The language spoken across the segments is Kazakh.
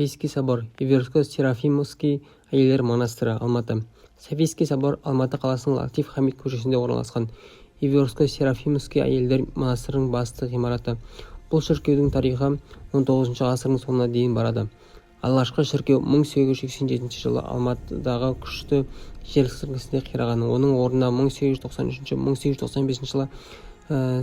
Софийский собор, Иверско-Серафимовский әйелдер монастыры, Алматы. Софийский собор Алматы қаласының Латиф Хамид көшесінде орналасқан Иверско-Серафимовский әйелдер монастырының басты ғимараты. Бұл шіркеудің тарихы 19 ғасырдың соңына дейін барады. Алғашқы шіркеу 1887 жылы Алматыдағы күшті жер сілкінісінде қираған. Оның орнына 1893-1895 жылы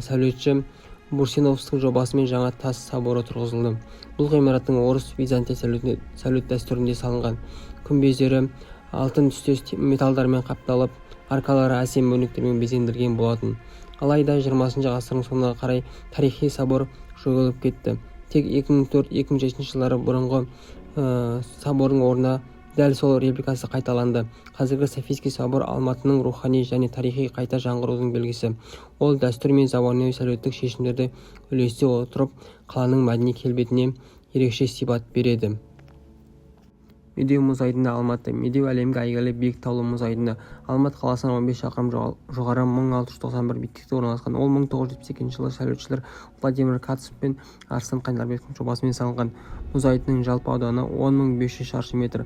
сәулетші Бурсиновстың жобасымен жаңа тас соборы тұрғызылды. Бұл ғимараттың орыс Византия сәулет дәстүрінде салынған. Күмбездері алтын түстес металдармен қапталып, аркалары әсем өрнектермен безендірген болатын. Алайда 20 ғасырдың соңына қарай тарихи собор жойылып кетті. Тек 2004-2006 жылдары бұрынғы собордың орнына дәл сол репликасы қайталанды. Қазіргі Софийский собор Алматының рухани және тарихи қайта жаңғырудың белгісі. Ол дәстүр мен заманауи сәулеттік шешімдерді үйлесе отырып, қаланың мәдени келбетіне ерекше сипат береді. Медеу мұз айдыны Алматы. Медеу әлемге әйгілі биік таулы мұз айдыны. Алматы қаласынан 15 шақырым жоғары 1691 биіктікте орналасқан. Ол 1972 жылы сәулетшілер Владимир Кацев пен Арсен Қайнарбектің жобасымен салынған. Мұз айдынының жалпы ауданы 10.500 шаршы метр.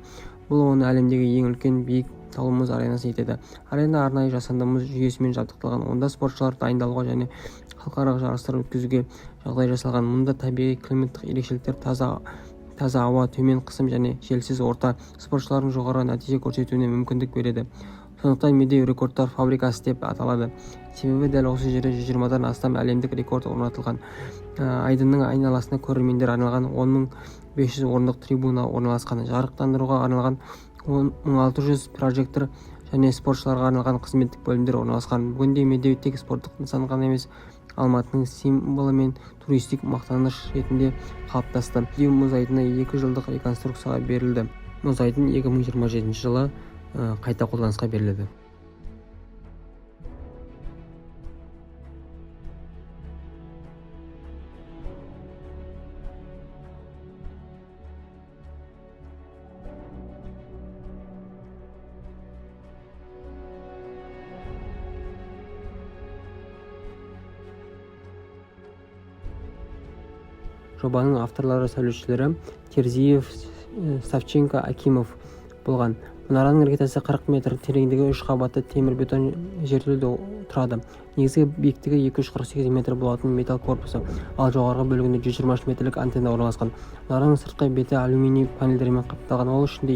Бұл оны әлемдегі ең үлкен биік таулы мұз аренасы етеді. Арена арнайы жасанды мұз жүйесімен жабдықталған. Онда спортшылар дайындалуға және халықаралық жарыстар өткізуге жағдай жасалған. Мұнда табиғи климаттық ерекшеліктер, таза ауа, төмен қысым және желсіз орта спортшылардың жоғары нәтиже көрсетуіне мүмкіндік береді. Сондықтан Медеу рекордтар фабрикасы деп аталады. Себебі дәл осы жерде 120-дан астам әлемдік рекорд орнатылған. Айдынның айналасына көрермендер арналған 10.500 орындық трибуна орналасқан. Жарықтандыруға арналған 1600 прожектор және спортшыларға арналған қызметтік бөлімдер орналасқан. Бүгінде Медеу тек спорттық нысан ғана емес, Алматының символы мен туристік мақтаныш ретінде қалыптасты. Медеу мұз айдыны 2 жылдық реконструкцияға берілді. Мұз айдын 2027 жылы қайта қолданысқа беріледі. Жобаның авторлары сәулетшілері Терзиев, Савченко, Акимов болған. Мұнараның іргетасы 40 метр, тереңдігі 3 қабатты темір-бетон жертөледе тұрады. Негізгі биіктігі 248 метр болатын металл корпусы, ал жоғарғы бөлігінде 123 метрлік антенна орналасқан. Мұнараның сыртқы беті алюминий панельдермен қапталған. Ол ішінде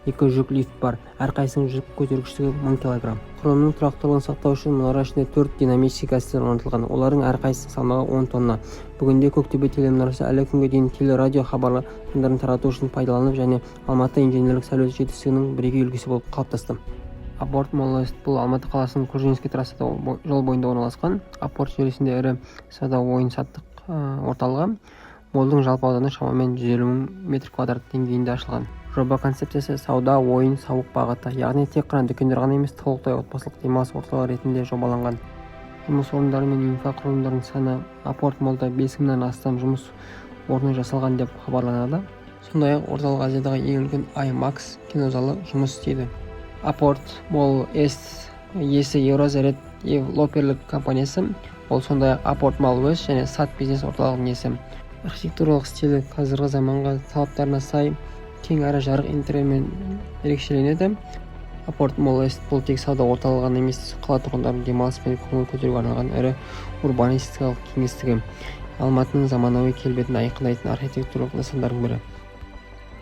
екі жүк лифт бар. Әрқайсының жүк көтергіштігі 1000 кг. Құрылымның тұрақтылығын сақтау үшін мұнара ішінде 4 динамический кастер орнатылған. Олардың әрқайсының салмағы 10 тонна. Бүгінде Көктөбе телемұнарасы әлі күнге дейін телерадио хабарларын тарату үшін пайдаланып және Алматы инженерлік сәулет жетістігінің бірегей үлгісі болып қалыптасты. Апорт Молл Вест бұл Алматы қаласының Куржинский трассада жол бойында орналасқан. Апорт желісінде ірі сауда ойын-саттық орталығы. Молдың жалпы ауданы шамамен 150 метр квадрат деңгейінде ашылған. Жоба концепциясы сауда, ойын, сауық бағыты, яғни тек қана дүкендер ғана емес, толықтай отбасылық демалыс орталығы ретінде жобаланған. Жұмыс орындары мен инфрақұрылымдардың саны Апорт Моллда 5000-нан астам жұмыс орны жасалған деп хабарланады. Сондай-ақ орталық Азиядағы ең үлкен IMAX кинозалы жұмыс істейді. Апорт Молл Эст иесі Евразия девелоперлік компаниясы. Ол сондай-ақ Апорт Молл Вест және сад бизнес орталығының иесі. Архитектуралық стилі қазіргі заманға талаптарына сай, кең әрі жарық интерьермен ерекшеленеді. Апорт Молл Вест бұл тек сауда орталығы ғана емес, қала тұрғындарының демалыс пен көңіл көтеруге арналған ірі урбанистикалық кеңістігі. Алматының заманауи келбетін айқындайтын архитектуралық нысандардың бірі.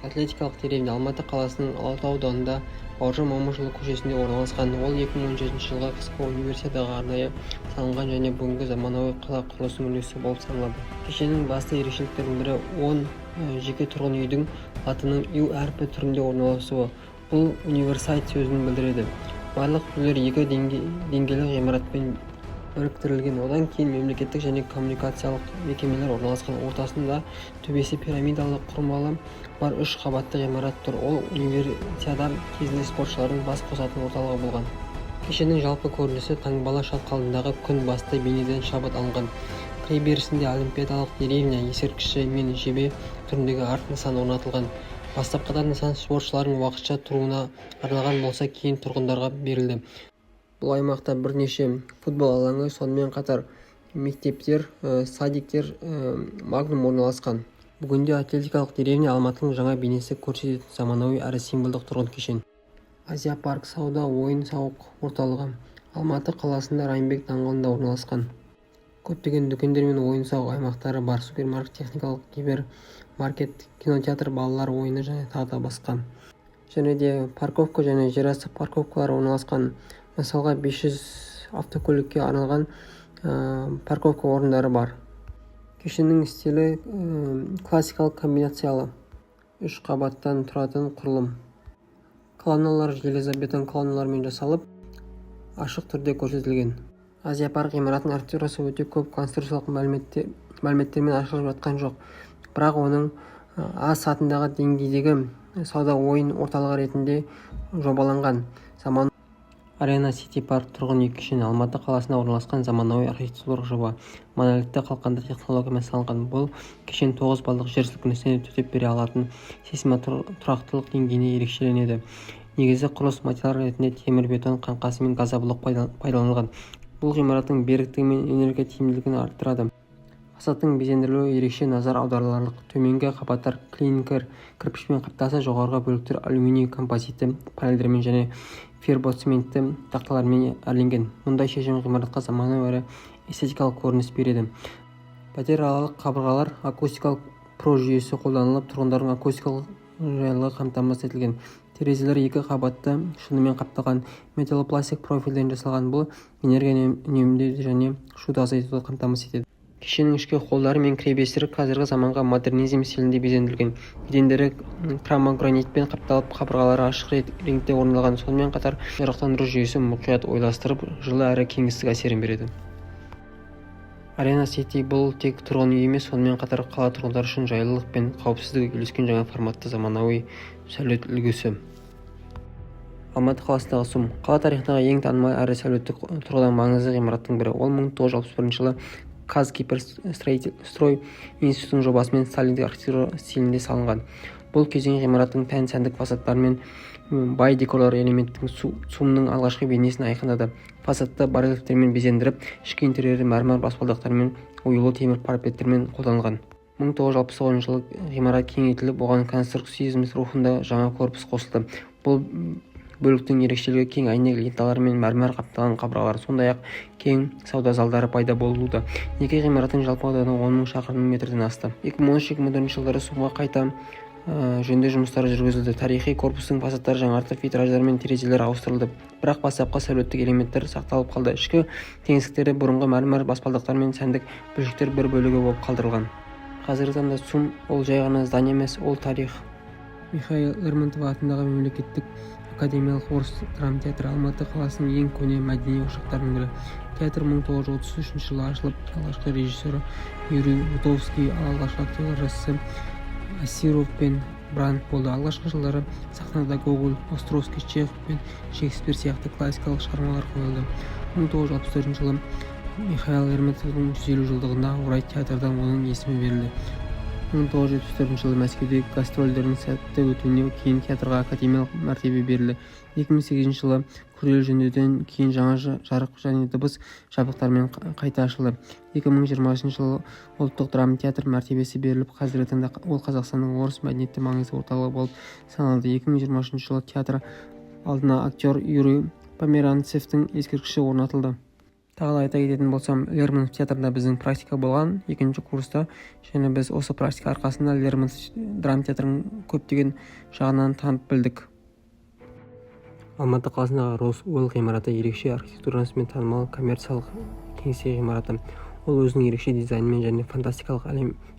Атлетикалық деревня Алматы қаласының Алатау ауданында Бауыржан Момышұлы көшесінде орналасқан. Ол 2017 жылғы қысқы универсиадаға арнайы салынған және бүгінгі заманауи қала құрылысының үлгісі болып саналады. Кешеннің басты ерекшеліктерінің бірі 10 жеке тұрғын үйдің латынның U әрпі түрінде орналасуы. Бұл универсайт сөзін білдіреді. Барлық үйлер 2 деңгейлі ғимаратпен біріктірілген. Одан кейін мемлекеттік және коммуникациялық мекемелер орналасқан. Ортасында төбесі пирамидалы құрмалы бар 3 қабатты ғимарат тұр. Ол универсиада кезінде спортшылардың бас қосатын орталығы болған. Кешеннің жалпы көрінісі таңбалы шатқалындағы күн басты бейнеден шабыт алынған. Кіреберісінде олимпиадалық деревня ескерткіші мен жебе түріндегі арт нысан орнатылған. Бастапқыда нысан спортшылардың уақытша тұруына арналған болса, кейін тұрғындарға берілді. Бұл аймақта бірнеше футбол алаңы, сонымен қатар мектептер, садиктер, магнум орналасқан. Бүгінде атлетикалық деревня Алматының жаңа бейнесі көрсететін заманауи әрі символдық тұрғын кешен. Азия парк сауда ойын-сауық орталығы Алматы қаласында Райымбек даңғылында орналасқан. Көптеген дүкендер мен ойын-сауық аймақтары бар. Супермаркет, техникалық гипермаркет, кинотеатр, балалар ойыны және тағы да басқа. Және де парковка және жерасты парковкалары орналасқан. Мысалға 500 автокөлікке арналған парковка орындары бар. Кешеннің стилі классикалық комбинациялы 3 қабаттан тұратын құрылым. Колонналар железобетон колонналармен жасалып, ашық түрде көрсетілген. Азия парк ғимаратының архитектурасы өте көп конструкциялық мәліметтермен ашылып жатқан жоқ, бірақ оның А сатындағы деңгейдегі сауда ойын орталығы ретінде жобаланған. Арена Сити парк тұрғын үй кешені Алматы қаласында орналасқан заманауи архитектуралық жоба. Монолитті қалқанды технологиямен салынған бұл кешен 9 балдық жер сілкінісіне төтеп бере алатын сейсмотұрақтылық деңгейіне ерекшеленеді. Негізі құрылыс материалы ретінде темір-бетон қаңқасы мен газоблок пайдаланылған. Бұл ғимараттың беріктігі мен энергия тиімділігін арттырады. Фасадтың безендірілуі ерекше назар аударыларлық. Төменгі қабаттар клинкер кірпішпен қаптаса, жоғарғы бөліктер алюминий композиті панельдермен және ферроцементті тақталармен әрленген. Мұндай шешім ғимаратқа заманауи әрі эстетикалық көрініс береді. Пәтер-аралық қабырғалар акустикалық про жүйесі қолданылып, тұрғындардың акустикалық жайлылығы қамтамасыз етілген. Терезелер 2 қабатты шынымен қапталған металлопластик профильден жасалған. Бұл энергия үнемдеуді және шуды азайтуды қамтамасыз етеді. Кешеннің ішкі холлдары мен кіреберістері қазіргі заманғы модернизм стилінде безендірілген. Едендері кромогранитпен қапталып, қабырғалары ашық реңкте орындалған. Сонымен қатар жарықтандыру жүйесі мұқият ойластырып, жылы әрі кеңістік әсерін береді. Арена Сити бұл тек тұрғын үй емес, сонымен қатар қала тұрғындары үшін жайлылық пен қауіпсіздік үйлескен жаңа форматты заманауи сәулет үлгісі. Алматы қаласындағы СУМ қала тарихындағы ең танымал әрі сәулеттік тұрғыдан маңызды ғимараттың бірі. Ол 1961 жылы Казгиперстрой институтының жобасымен сталиндік архитектура стилінде салынған. Бұл кезең ғимараттың тән сәндік фасадтарымен бай декорлар элементтің СУМның алғашқы бейнесін айқындады. Фасадты барельефтермен безендіріп, ішкі интерьері мәрмәр баспалдақтармен, оюлы темір парапеттермен қолданылған. 1969 жылы ғимарат кеңейтіліп, оған конструкцизм рухында жаңа корпус қосылды. Бұл бөліктің ерекшелігі кең әйнек ленталары мен мәрмәр қапталған қабырғалар, сондай-ақ кең сауда залдары пайда болуда. Екі ғимараттың жалпы ауданы 10 000 шақырым метрден асты. 2013-2014 жылдары СУМға қайта жөндеу жұмыстары жүргізілді. Тарихи корпустың фасадтары жаңартылып, витраждар мен терезелер ауыстырылды. Бірақ бастапқы сәулеттік элементтер сақталып қалды. Ішкі кеңістіктері бұрынғы мәрмәр баспалдақтар мен сәндік бөлшектер бір бөлігі болып қалдырылған. Қазіргі таңда СУМ ол жай ғана здание емес, ол тарих. Михаил Лермонтов атындағы мемлекеттік академиялық орыс драма театры Алматы қаласының ең көне мәдени ошақтарының бірі. Театр 1933 жылы ашылып, алғашқы режиссері Юрий Бутовский, алғашқы актерлері Асиров пен Бранд болды. Алғашқы жылдары сахнада Гоголь, Островский, Чехов пен Шекспир сияқты классикалық шығармалар қойылды. 1964 жылы Михаил Лермонтовтың 150 жылдығына орай театрдан оның есімі берілді. 1974 жылы Мәскеудегі гастрольдердің сәтті өтуіне кейін театрға академиялық мәртебе берілді. 2008 жылы күрделі жөндеуден кейін жаңа жарық және дыбыс жабдықтармен қайта ашылды. 2020 жылы ұлттық драма театр мәртебесі беріліп, қазіргі таңда ол Қазақстанның орыс мәдениеті маңызды орталығы болып саналды. 2023 жылы театр алдына актер Юрий Померанцевтің ескерткіші орнатылды. Тағы айта кететін болсам, Лермонтов театрында біздің практика болған 2-ші курста, және біз осы практика арқасында Лермонтов драма театрын көптеген жағынан танып білдік. Алматы қаласындағы Росуэлл ғимараты ерекше архитектурасымен танымал коммерциялық кеңсе ғимараты. Ол өзінің ерекше дизайнымен және фантастикалық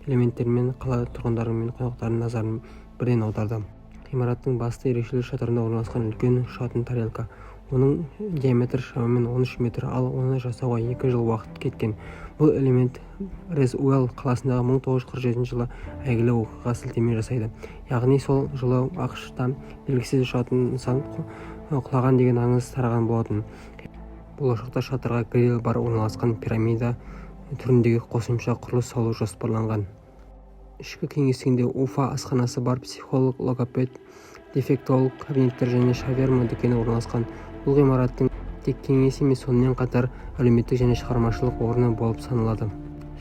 элементтерімен қала тұрғындары мен қонақтардың назарын бірден аударды. Ғимараттың басты ерекшелігі шатырында орналасқан үлкен ұшатын тарелка. Оның диаметрі шамамен 13 метр, ал оны жасауға 2 жыл уақыт кеткен. Бұл элемент Росуэлл қаласындағы 1947 жылы әйгілі оқиғаға сілтеме жасайды. Яғни сол жылы ақш-та белгісіз ұшатын нысан құлаған деген аңыз тараған болатын. Болашақта шатырға гриль бар орналасқан пирамида түріндегі қосымша құрылыс салу жоспарланған. Ішкі кеңістігінде Уфа асханасы бар, психолог, логопед, дефектолог кабинеттер және шаверма дүкені орналасқан. Бұл ғимараттың тек кеңес емес, сонымен қатар әлеуметтік және шығармашылық орны болып саналады.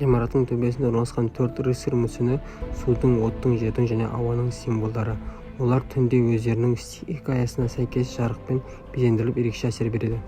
Ғимараттың төбесінде орналасқан 4 рыцарь мүсіні судың, оттың, жердің және ауаның символдары. Олар түнде өздерінің хикаясына сәйкес жарықпен безендіріліп ерекше әсер береді.